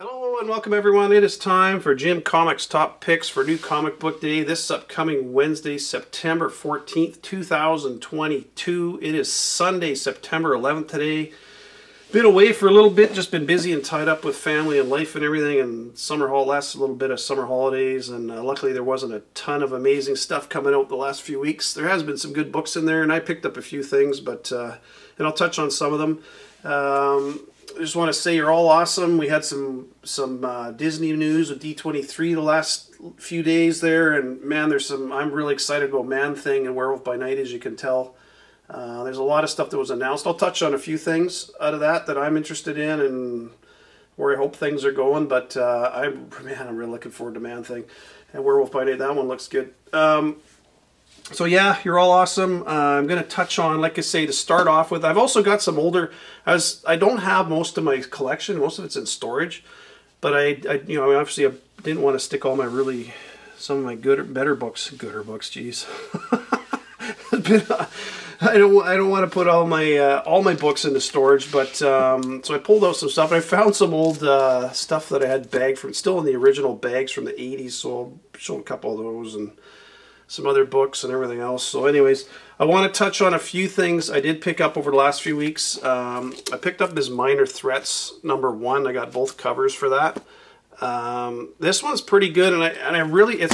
Hello and welcome everyone. It is time for Jim Comics Top Picks for New Comic Book Day. This upcoming Wednesday, September 14th, 2022. It is Sunday, September 11th today. Been away for a little bit, just been busy and tied up with family and life and everything, and last little bit of summer holidays, and luckily there wasn't a ton of amazing stuff coming out the last few weeks. There has been some good books in there, and I picked up a few things, but and I'll touch on some of them. I just want to say you're all awesome. We had some Disney news with D23 the last few days there, and man, I'm really excited about Man-Thing and Werewolf by Night, as you can tell. There's a lot of stuff that was announced. I'll touch on a few things out of that I'm interested in and where I hope things are going, but I'm really looking forward to Man-Thing and Werewolf by Night. That one looks good. So yeah, you're all awesome. I'm going to touch on, like I say, to start off with, I've also got some older, I don't have most of my collection, most of it's in storage, but I obviously I didn't want to stick all my some of my better books, geez. I don't want to put all my books into storage, but so I pulled out some stuff, and I found some old stuff that I had bagged from, still in the original bags from the 80s, so I'll show a couple of those and some other books and everything else. So anyways, I want to touch on a few things I did pick up over the last few weeks. I picked up this Minor Threats #1. I got both covers for that. This one's pretty good, and I really,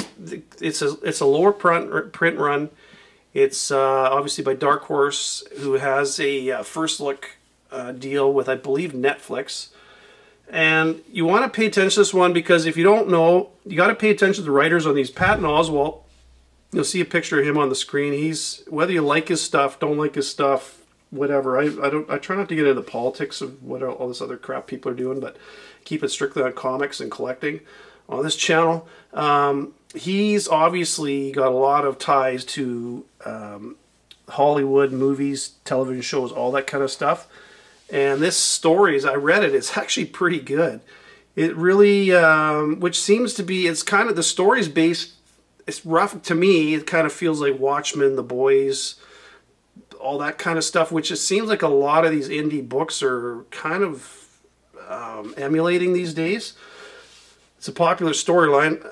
it's a lower print run. It's obviously by Dark Horse, who has a first look deal with, I believe, Netflix. And you want to pay attention to this one, because if you don't know, you got to pay attention to the writers on these. Patton Oswalt, you'll see a picture of him on the screen. He's, whether you like his stuff, don't like his stuff, whatever. I try not to get into the politics of what all this other crap people are doing, but keep it strictly on comics and collecting on this channel. He's obviously got a lot of ties to Hollywood, movies, television shows, all that kind of stuff. And this story, as I read it, it's actually pretty good. It really, which seems to be, it's kind of, the story's based, it's rough to me. It kind of feels like Watchmen, The Boys, all that kind of stuff, which it seems like a lot of these indie books are kind of emulating these days. It's a popular storyline,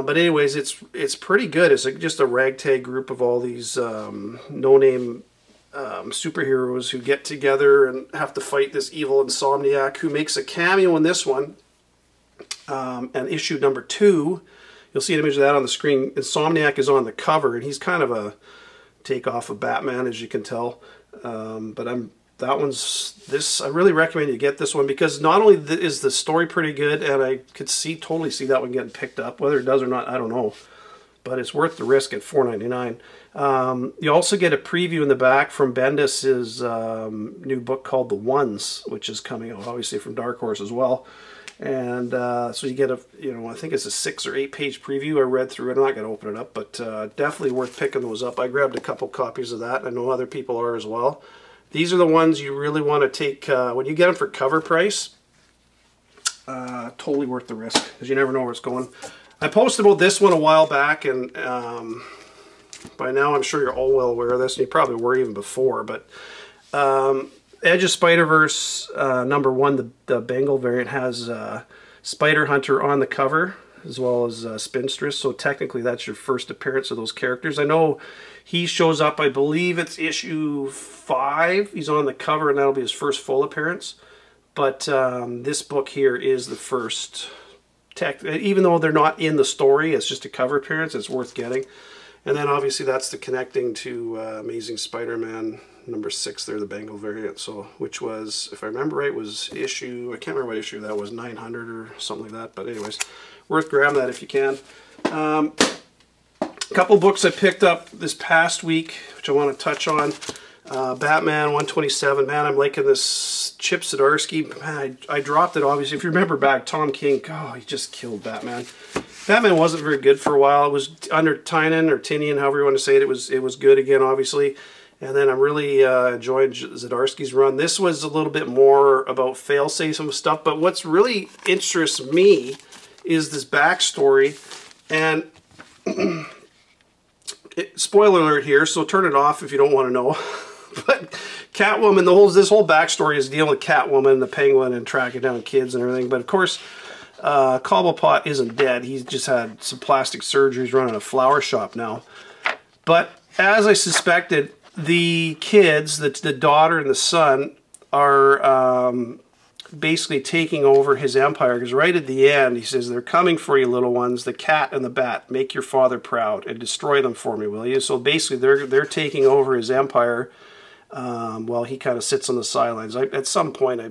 but anyways, it's pretty good. It's just a ragtag group of all these no-name superheroes who get together and have to fight this evil Insomniac, who makes a cameo in this one. And issue number 2, you'll see an image of that on the screen. Insomniac is on the cover, and he's kind of a takeoff of Batman, as you can tell. But I really recommend you get this one, because not only is the story pretty good, and I could totally see that one getting picked up. Whether it does or not, I don't know. But it's worth the risk at $4.99. You also get a preview in the back from Bendis's new book called The Ones, which is coming out, obviously, from Dark Horse as well. And so you get I think it's a 6 or 8 page preview. I read through it. I'm not going to open it up, but definitely worth picking those up. I grabbed a couple copies of that. I know other people are as well. These are the ones you really want to take when you get them for cover price. Totally worth the risk, because you never know where it's going. I posted about this one a while back, and by now I'm sure you're all well aware of this, and you probably were even before, but Edge of Spiderverse #1, the Bengal variant, has Spider Hunter on the cover, as well as Spinstress, so technically that's your first appearance of those characters. I know he shows up, I believe it's issue 5, he's on the cover, and that'll be his first full appearance. But this book here is the first, even though they're not in the story, it's just a cover appearance, it's worth getting. And then obviously that's the connecting to Amazing Spider-Man #6 there, the Bengal variant, so, which was, if I remember right, was issue, I can't remember what issue that was, 900 or something like that, but anyways, worth grabbing that if you can. A couple books I picked up this past week, which I want to touch on. Batman 127, man, I'm liking this Chip Zdarsky. Man, I dropped it, obviously. If you remember back, Tom King, oh, he just killed Batman. Batman wasn't very good for a while. It was under Tynion, or Tinian, however you want to say it. It was good again, obviously. And then I'm really enjoying Zdarsky's run. This was a little bit more about fail-safe and stuff, but what's really interests me is this backstory. And spoiler alert here, so turn it off if you don't want to know. But Catwoman, this whole backstory is dealing with Catwoman, the Penguin, and tracking down kids and everything. But of course, Cobblepot isn't dead. He's just had some plastic surgery. He's running a flower shop now. But as I suspected, the kids, the daughter and the son, are basically taking over his empire. Because right at the end, he says, "They're coming for you, little ones. The cat and the bat. Make your father proud and destroy them for me, will you?" So basically, they're taking over his empire. Well, he kind of sits on the sidelines. At some point, I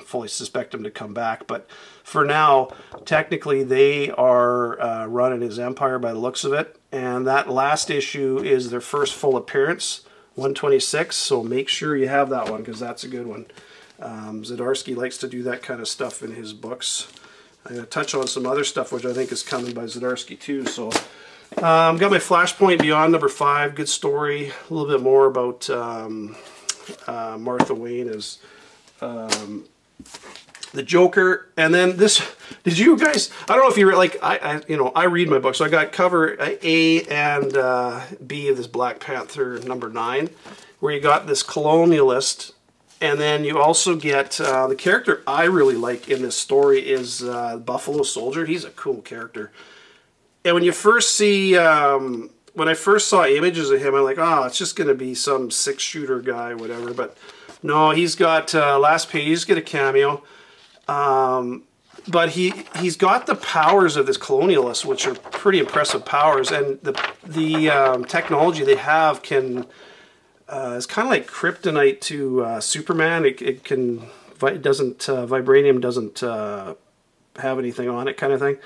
fully suspect him to come back. But for now, technically, they are running his empire by the looks of it. And that last issue is their first full appearance, 126. So make sure you have that one, because that's a good one. Zdarsky likes to do that kind of stuff in his books. I'm going to touch on some other stuff which I think is coming by Zdarsky too. So got my Flashpoint Beyond #5, good story. A little bit more about Martha Wayne as the Joker. And then this, did you guys, I don't know if you like, I read my book, so I got cover A and B of this Black Panther #9, where you got this colonialist. And then you also get the character I really like in this story is Buffalo Soldier. He's a cool character. And when you first see, when I first saw images of him, I'm like, oh, it's just going to be some 6-shooter guy, whatever. But no, he's got, last page, he's got a cameo. But he's got the powers of this colonialist, which are pretty impressive powers. And the technology they have can... it's kind of like kryptonite to Superman. Vibranium doesn't have anything on it, kind of thing.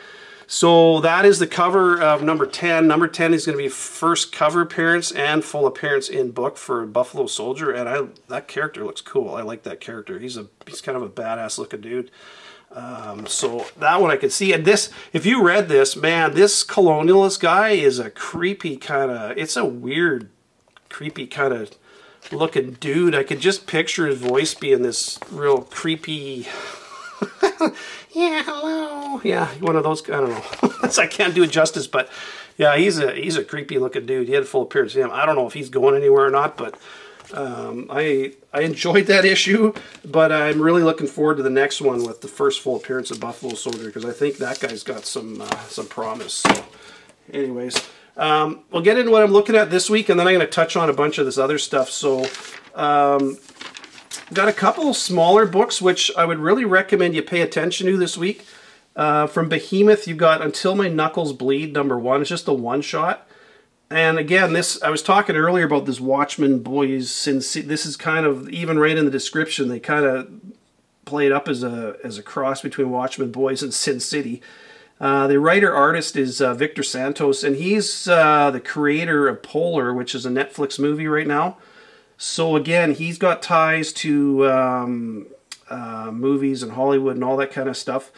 So that is the cover of #10. #10 is going to be first cover appearance and full appearance in book for Buffalo Soldier, and that character looks cool. I like that character. He's kind of a badass looking dude. So that one I could see. And this, if you read this, man, this colonialist guy is a creepy kind of. It's a weird, creepy kind of looking dude. I could just picture his voice being this real creepy. Yeah, hello. Yeah, one of those. I don't know. I can't do it justice, but yeah, he's a creepy looking dude. He had a full appearance of him. I don't know if he's going anywhere or not, but I enjoyed that issue. But I'm really looking forward to the next one with the first full appearance of Buffalo Soldier, because I think that guy's got some promise. So, anyways. We'll get into what I'm looking at this week, and then I'm going to touch on a bunch of this other stuff. So, got a couple smaller books, which I would really recommend you pay attention to this week. From Behemoth, you got Until My Knuckles Bleed #1. It's just a one-shot. And again, I was talking earlier about this Watchmen Boys Sin City. This is kind of, even right in the description, they kind of play it up as a cross between Watchmen Boys and Sin City. The writer-artist is Victor Santos, and he's the creator of Polar, which is a Netflix movie right now. So again, he's got ties to movies and Hollywood and all that kind of stuff.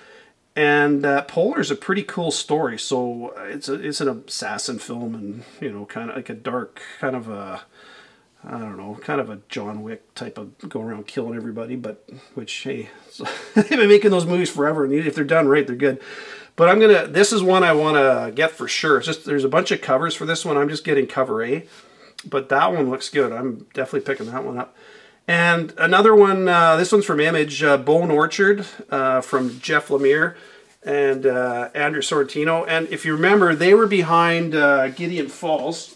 And Polar is a pretty cool story. So it's an assassin film, and kind of like a dark, kind of a, I don't know, kind of a John Wick type of go around killing everybody. But which, hey, so they've been making those movies forever, and if they're done right, they're good. But this is one I want to get for sure. It's just, there's a bunch of covers for this one. I'm just getting cover A. But that one looks good. I'm definitely picking that one up. And another one, this one's from Image, Bone Orchard, from Jeff Lemire and Andrew Sorrentino. And if you remember, they were behind Gideon Falls,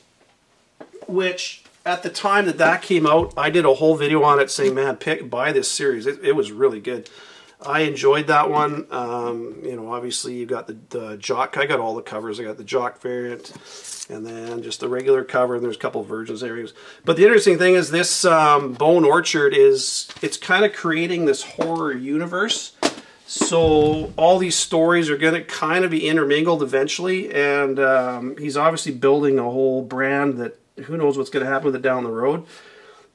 which at the time that came out, I did a whole video on it saying, man, buy this series. It was really good. I enjoyed that one. Obviously you got the Jock. I got all the covers. I got the Jock variant, and then just the regular cover, and there's a couple of versions there. But the interesting thing is this Bone Orchard it's kind of creating this horror universe. So all these stories are going to kind of be intermingled eventually, and he's obviously building a whole brand that who knows what's going to happen with it down the road.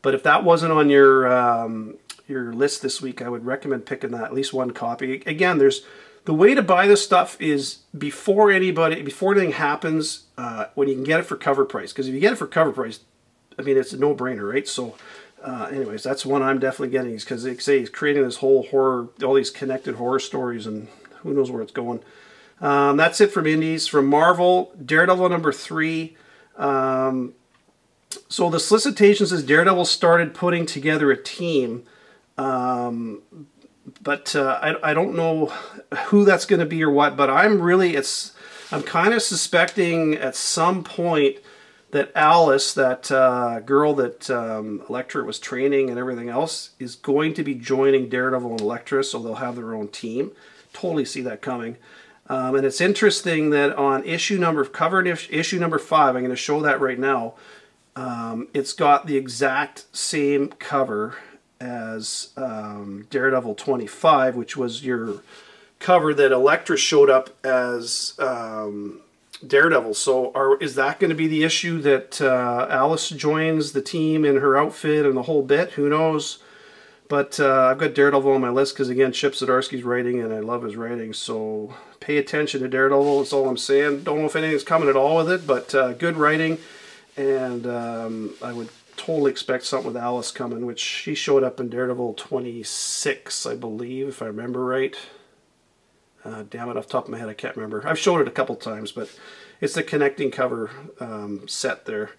But if that wasn't on your list this week, I would recommend picking that, at least one copy. Again, the way to buy this stuff is before anything happens, when you can get it for cover price. Because if you get it for cover price, I mean, it's a no-brainer, right? So, anyways, that's one I'm definitely getting, because they say he's creating this whole horror, all these connected horror stories, and who knows where it's going. That's it from Indies. From Marvel, Daredevil #3. So the solicitation says Daredevil started putting together a team But I don't know who that's going to be or what, but I'm kind of suspecting at some point that Alice, that girl that Elektra was training and everything else, is going to be joining Daredevil and Elektra, so they'll have their own team. Totally see that coming. And it's interesting that on issue number 5, I'm going to show that right now, it's got the exact same cover as Daredevil 25, which was your cover that Elektra showed up as Daredevil. So is that going to be the issue that Alice joins the team in her outfit and the whole bit? Who knows? But I've got Daredevil on my list because, again, Chip Zdarsky's writing, and I love his writing. So pay attention to Daredevil. That's all I'm saying. Don't know if anything's coming at all with it, but good writing. And I would totally expect something with Alice coming, which she showed up in Daredevil 26, I believe, if I remember right. Damn it, off the top of my head, I can't remember. I've showed it a couple times, but it's the connecting cover set there.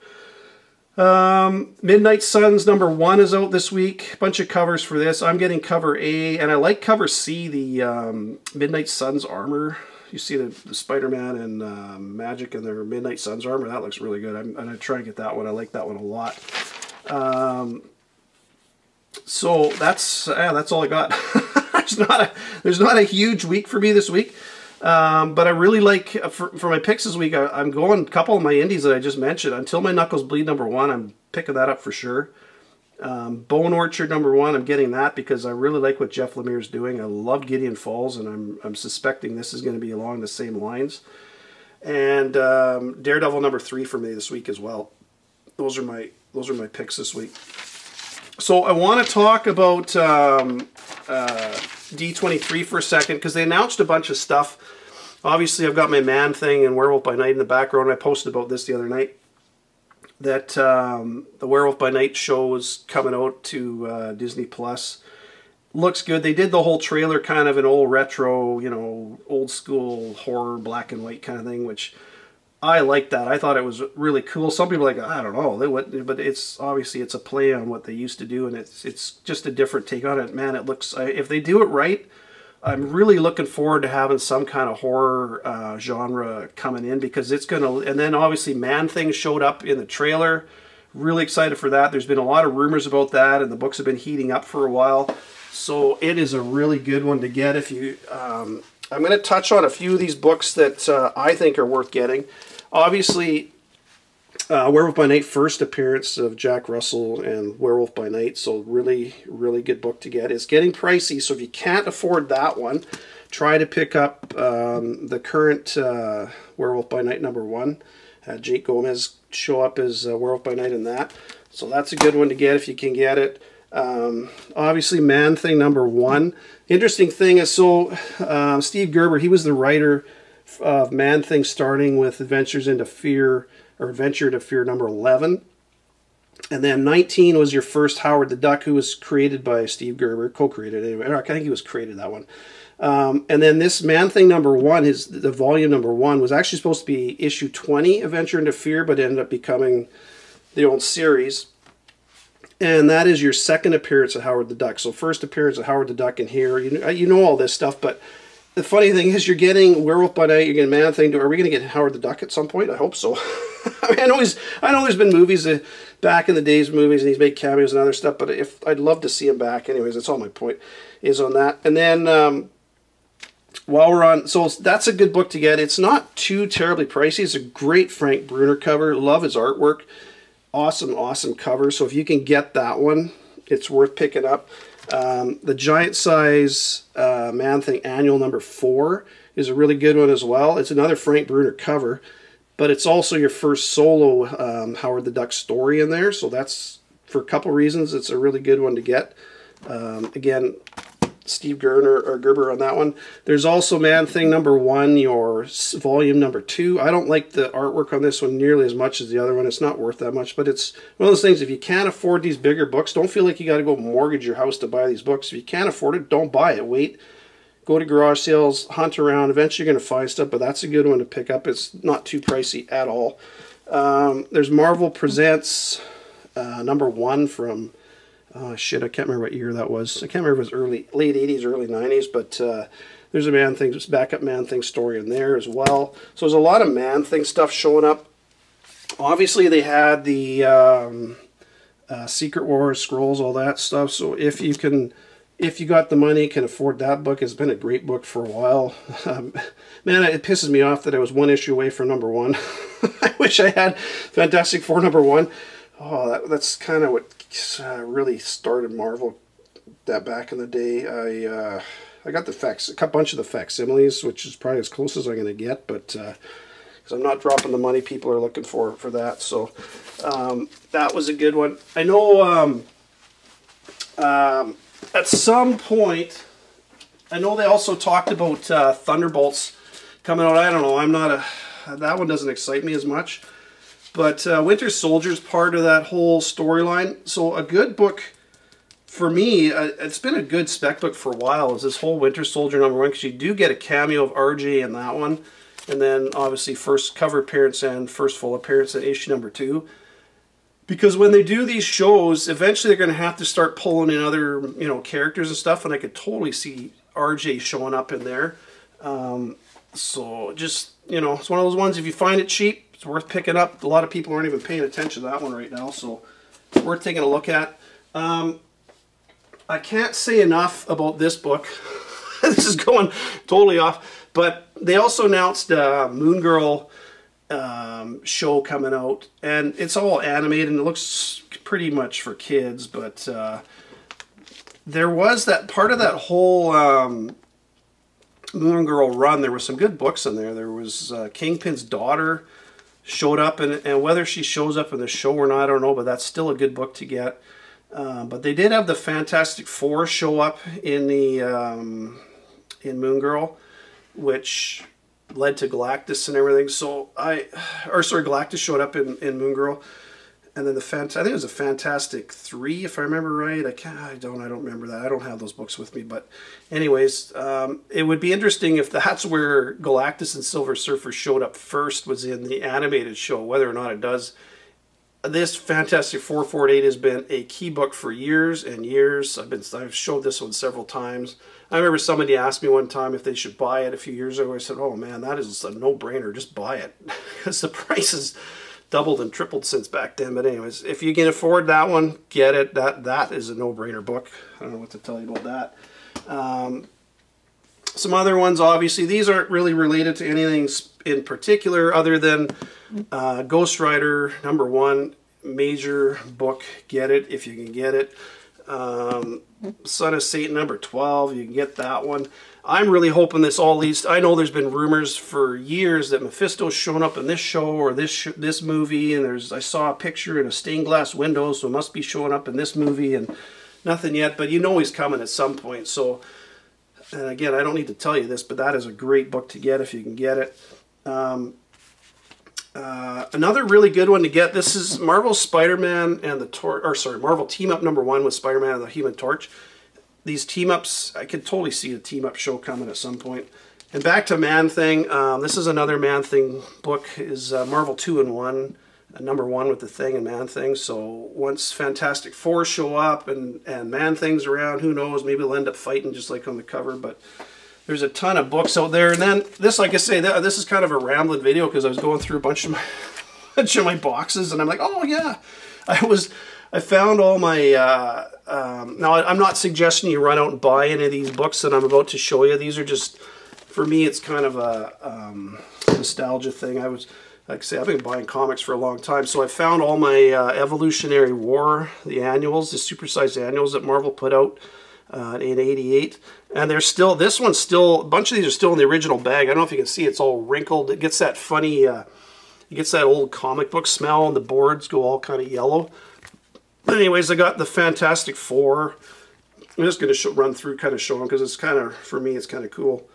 Midnight Suns #1 is out this week. Bunch of covers for this. I'm getting cover A, and I like cover C, the Midnight Suns armor. You see the Spider-Man and Magic in their Midnight Suns armor. That looks really good. I'm going to try and get that one. I like that one a lot. So that's all I got. There's not a huge week for me this week. But I really like, for my picks this week, I'm going a couple of my indies that I just mentioned. Until My Knuckles Bleed #1, I'm picking that up for sure. Bone Orchard #1, I'm getting that because I really like what Jeff Lemire's doing. I love Gideon Falls, and I'm suspecting this is going to be along the same lines. And Daredevil #3 for me this week as well. Those are my picks this week. So I want to talk about D23 for a second, because they announced a bunch of stuff. Obviously, I've got my Man-Thing and Werewolf by Night in the background. I posted about this the other night, that the Werewolf by Night show is coming out to Disney Plus. Looks good. They did the whole trailer kind of an old retro, you know, old school horror, black and white kind of thing, which I like that. I thought it was really cool. Some people are like, I don't know, but it's obviously it's a play on what they used to do, and it's just a different take on it. Man, it looks, if they do it right, I'm really looking forward to having some kind of horror genre coming in, because it's gonna. And then obviously Man-Thing showed up in the trailer. Really excited for that. There's been a lot of rumors about that, and the books have been heating up for a while. So it is a really good one to get. If you, I'm going to touch on a few of these books that I think are worth getting. Obviously, Werewolf by Night, first appearance of Jack Russell and Werewolf by Night, so really, really good book to get. It's getting pricey, so if you can't afford that one, try to pick up the current Werewolf by Night #1. Jake Gomez show up as Werewolf by Night in that, so that's a good one to get if you can get it. Obviously, Man-Thing #1. Interesting thing is, so Steve Gerber, he was the writer of Man-Thing, starting with Adventure to Fear #11, and then 19 was your first Howard the Duck, who was created by Steve Gerber, co-created anyway. I think he was created that one. And then this Man-Thing #1, the volume #1, was actually supposed to be issue 20, Adventure into Fear, but ended up becoming the old series. And that is your second appearance of Howard the Duck. So first appearance of Howard the Duck in here. You know all this stuff, but the funny thing is, you're getting Werewolf by Night, you're getting Man-Thing. Are we going to get Howard the Duck at some point? I hope so. I mean, I know there's been movies back in the days, movies, and he's made cameos and other stuff. But I'd love to see him back. Anyways, that's all my point is on that. And then while we're on, so that's a good book to get. It's not too terribly pricey. It's a great Frank Bruner cover. Love his artwork. Awesome, awesome cover. So if you can get that one, it's worth picking up. The giant size Man-Thing Annual #4 is a really good one as well. It's another Frank Bruner cover, but it's also your first solo Howard the Duck story in there. So that's, for a couple reasons, it's a really good one to get. Again, Steve Gerber on that one. There's also Man-Thing #1, your volume #2. I don't like the artwork on this one nearly as much as the other one. It's not worth that much, but it's one of those things, if you can't afford these bigger books, don't feel like you got to go mortgage your house to buy these books. If you can't afford it, don't buy it. Wait, go to garage sales, hunt around. Eventually you're going to find stuff, but that's a good one to pick up. It's not too pricey at all. There's Marvel Presents #1 from Oh shit, I can't remember what year that was. I can't remember if it was late 80s, early 90s, but there's a Man-Thing, backup Man-Thing story in there as well. So there's a lot of Man-Thing stuff showing up. Obviously, they had the Secret Wars, Scrolls, all that stuff. So if you got the money, can afford that book. It's been a great book for a while. Man, it pisses me off that I was one issue away from #1. I wish I had Fantastic Four #1. Oh, that's kind of what really started Marvel that back in the day. I got a bunch of the facsimiles, which is probably as close as I'm going to get, but because I'm not dropping the money people are looking for that. So that was a good one. I know at some point, I know they also talked about Thunderbolts coming out. I don't know. That one doesn't excite me as much. But Winter Soldier's part of that whole storyline. So a good book for me, it's been a good spec book for a while, is this whole Winter Soldier #1, because you do get a cameo of RJ in that one. And then obviously first cover appearance and first full appearance in issue #2. Because when they do these shows, eventually they're going to have to start pulling in other, characters and stuff, and I could totally see RJ showing up in there. So just, it's one of those ones, if you find it cheap, it's worth picking up. A lot of people aren't even paying attention to that one right now, so it's worth taking a look at. I can't say enough about this book. This is going totally off, but they also announced Moon Girl show coming out, and it's all animated and it looks pretty much for kids, but there was that part of that whole Moon Girl run. There were some good books in there. There was Kingpin's daughter showed up, and whether she shows up in the show or not, I don't know, but that's still a good book to get. But they did have the Fantastic Four show up in the in Moon Girl, which led to Galactus and everything. So Galactus showed up in Moon Girl, and then I think it was a Fantastic 3, if I remember right. I don't remember that. I don't have those books with me, but anyways, it would be interesting if that's where Galactus and Silver Surfer showed up first, was in the animated show. Whether or not it does, this Fantastic Four 4-8 has been a key book for years and years. I've showed this one several times. I remember somebody asked me one time if they should buy it a few years ago. I said, oh man, that is a no-brainer. Just buy it. Because the price has doubled and tripled since back then. But anyways, if you can afford that one, get it. That is a no-brainer book. I don't know what to tell you about that. Some other ones, obviously, these aren't really related to anything in particular other than Ghost Rider #1, major book. Get it if you can get it. Son of Satan #12, you can get that one. I'm really hoping this all leads. I know there's been rumors for years that Mephisto's shown up in this show or this movie, and I saw a picture in a stained glass window, so it must be showing up in this movie, and nothing yet. But you know he's coming at some point. So, and again, I don't need to tell you this, but that is a great book to get if you can get it. Another really good one to get. This is Marvel Spider-Man and Marvel Team Up #1 with Spider-Man and the Human Torch. These team ups, I could totally see a team up show coming at some point. And back to Man-Thing. This is another Man-Thing book. Is Marvel 2-in-1, #1 with the Thing and Man-Thing. So once Fantastic Four show up and Man-Thing's around, who knows? Maybe they'll end up fighting just like on the cover, but. There's a ton of books out there, and then this, like I say, this is kind of a rambling video because I was going through a bunch of my boxes, and I'm like, oh yeah, I found all my. Now I'm not suggesting you run out and buy any of these books that I'm about to show you. These are just, for me, it's kind of a nostalgia thing. Like I say, I've been buying comics for a long time, so I found all my Evolutionary War, the annuals, the supersized annuals that Marvel put out. In '88, and they're still. This one's still. A bunch of these are still in the original bag. I don't know if you can see. It's all wrinkled. It gets that funny. It gets that old comic book smell, and the boards go all kind of yellow. But anyways, I got the Fantastic Four. I'm just going to run through, kind of show them because it's kind of, for me, it's kind of cool.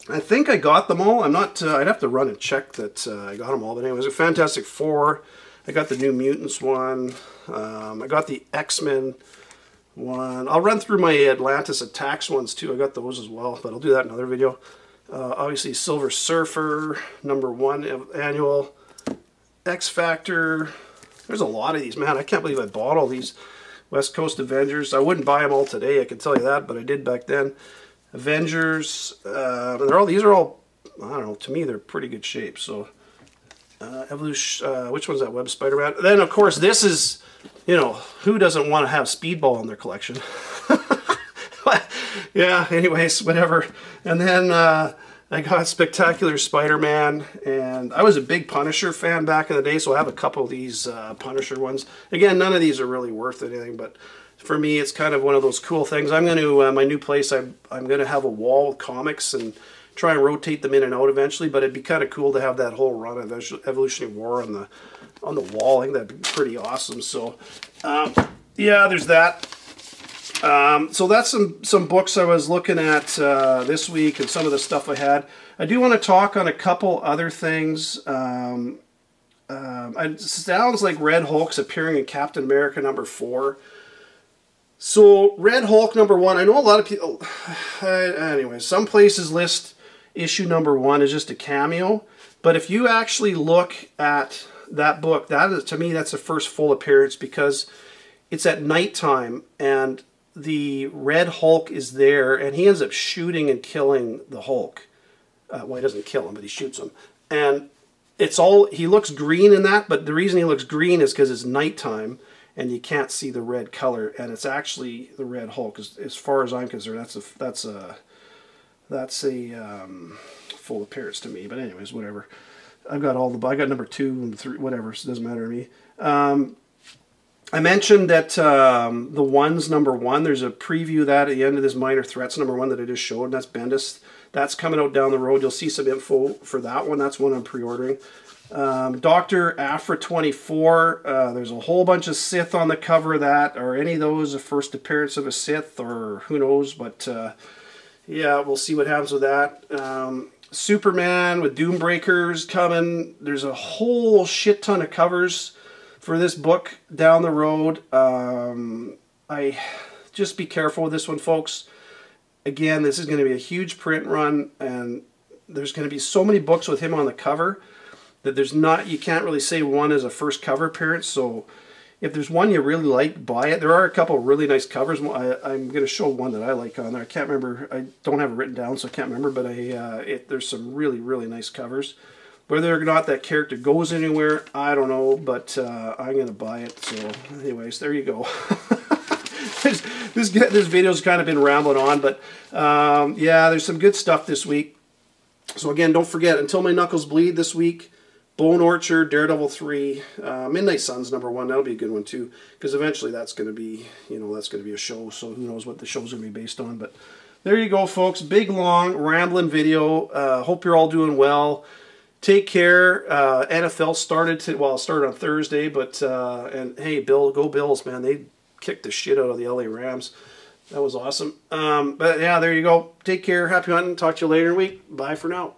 I think I got them all. I'm not. I'd have to run and check that I got them all. But anyways, a Fantastic Four. I got the New Mutants one. I got the X-Men one. I'll run through my Atlantis Attacks ones too. I got those as well, but I'll do that in another video. Obviously Silver Surfer, #1 annual. X Factor. There's a lot of these, man. I can't believe I bought all these. West Coast Avengers. I wouldn't buy them all today, I can tell you that, but I did back then. Avengers, these are all, I don't know, to me they're pretty good shape. So Evolution, which one's that? Web Spider-Man. Then of course this is, you know, who doesn't want to have Speedball in their collection? Yeah, anyways, whatever. And then I got Spectacular Spider-Man, and I was a big Punisher fan back in the day, so I have a couple of these Punisher ones. Again, none of these are really worth anything, but for me, it's kind of one of those cool things. I'm going to, my new place, I'm going to have a wall with comics and try and rotate them in and out eventually, but it'd be kind of cool to have that whole run of Evolutionary War on the wall. I think that'd be pretty awesome. So, yeah, there's that. So that's some books I was looking at this week and some of the stuff I had. I do want to talk on a couple other things. It sounds like Red Hulk's appearing in Captain America #4. So Red Hulk #1, I know a lot of people, anyway, some places list issue #1 as just a cameo, but if you actually look at that book, that is, to me, that's the first full appearance, because it's at nighttime and the Red Hulk is there, and he ends up shooting and killing the Hulk. Well, he doesn't kill him, but he shoots him. And it's all, he looks green in that, but the reason he looks green is because it's nighttime and you can't see the red color, and it's actually the Red Hulk. As far as I'm concerned, that's a full appearance to me. But anyways, whatever. I got #2 and 3, whatever. So it doesn't matter to me. I mentioned that the Ones #1, there's a preview of that at the end of this Minor Threats #1 that I just showed, and that's Bendis. That's coming out down the road. You'll see some info for that one. That's one I'm pre-ordering. Dr. Aphra 24, there's a whole bunch of Sith on the cover of that. Are any of those a first appearance of a Sith, or who knows? But yeah, we'll see what happens with that. Superman with Doombreakers coming. There's a whole shit ton of covers for this book down the road. I just be careful with this one, folks. Again, this is going to be a huge print run, and there's going to be so many books with him on the cover that you can't really say one is a first cover appearance. So if there's one you really like, buy it. There are a couple of really nice covers. I'm going to show one that I like on there. I can't remember. I don't have it written down, so I can't remember, but there's some really, really nice covers. Whether or not that character goes anywhere, I don't know, but I'm going to buy it. So anyways, there you go. This video's kind of been rambling on, but yeah, there's some good stuff this week. So again, don't forget, Until My Knuckles Bleed this week, Bone Orchard, Daredevil 3, Midnight Suns #1. That'll be a good one too, because eventually that's going to be, that's going to be a show. So who knows what the show's going to be based on? But there you go, folks. Big, long, rambling video. Hope you're all doing well. Take care. NFL started it started on Thursday, but and hey, go Bills, man! They kicked the shit out of the LA Rams. That was awesome. But yeah, there you go. Take care. Happy hunting. Talk to you later in the week. Bye for now.